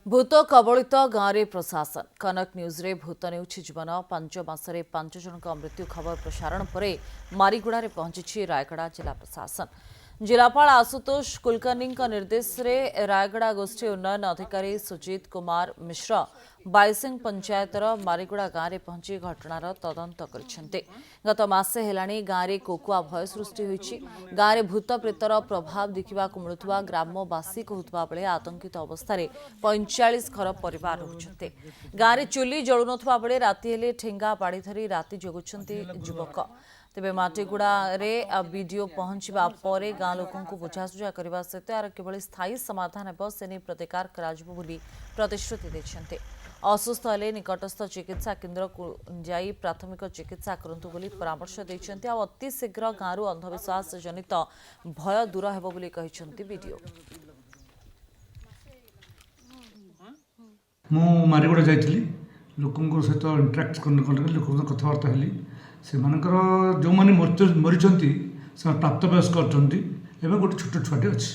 भूत कबलित गाँव में प्रशासन कनक न्यूज रे भूत नेउछि जीवन 5 मासरे 5 जनक मृत्यु खबर प्रसारण पर मारीगुड़ा पहुंची रायगड़ा जिला प्रशासन। जिलापाल आशुतोष कुलकर्णी निर्देश रे रायगड़ा गोष्ठी उन्नयन अधिकारी सुजीत कुमार मिश्र बाईसिंग पंचायतर मारीगुड़ा गाँव में पहुंची घटनार तदंत कर गत मासे हेलाणी गाँव में कोकुआ भय सृष्टि होइछि। गाँव में भूत प्रेतर प्रभाव देखा मिलुवा ग्रामवासी कहूता बेले आतंकित अवस्था 45 घर परिवार रहुछन्ते। गाँव में चुली जलु नथुवा बेले राति हेले ठेंगा बाड़ी धरी राति जगुछन्ते युवक। तेबे माटीगुड़ा रे वीडियो पहुंचवा पर गाँ लोकों बुझासुझा करने सहित यार किभली स्थायी समाधान हेब से नहीं प्रतिकार कराजिबो बोली प्रतिश्रुति दैछन्ते। असुस्थ हेले निकटस्थ चिकित्सा केन्द्र को जाई प्राथमिक चिकित्सा करंतु बोली परामर्श दैछन्ते। आ अति शीघ्र गाँव अंधविश्वास जनित भय दूर हेब बोली कहिछन्ते वीडियो। मु मारीगुड़ा जाइଥିଲି लोकଙ୍କ सहित इंटराक्ट करने लोक कथबार्ता हेली से जो मैंने मरीचंती से प्राप्तवयस्क अच्छी एवं गोटे छोट छुआटे अच्छी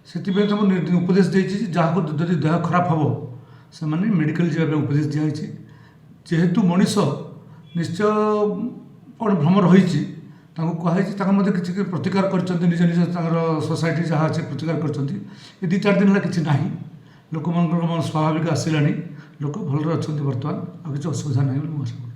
से उपदेश देती जहाँ को जदि देह खराब हम से मेडिकल जावाई उपदेश दिखाई जेहेतु मनीष निश्चय कौन भ्रम रही कहुई किसी प्रतिकार कर निज निज सोसाइटी जहाँ अच्छे प्रतिकार कर 2-4 दिन है कि ना लोक मन स्वाभाविक आसला लोक भल अच्छा बर्तमान आ कि असुविधा ना।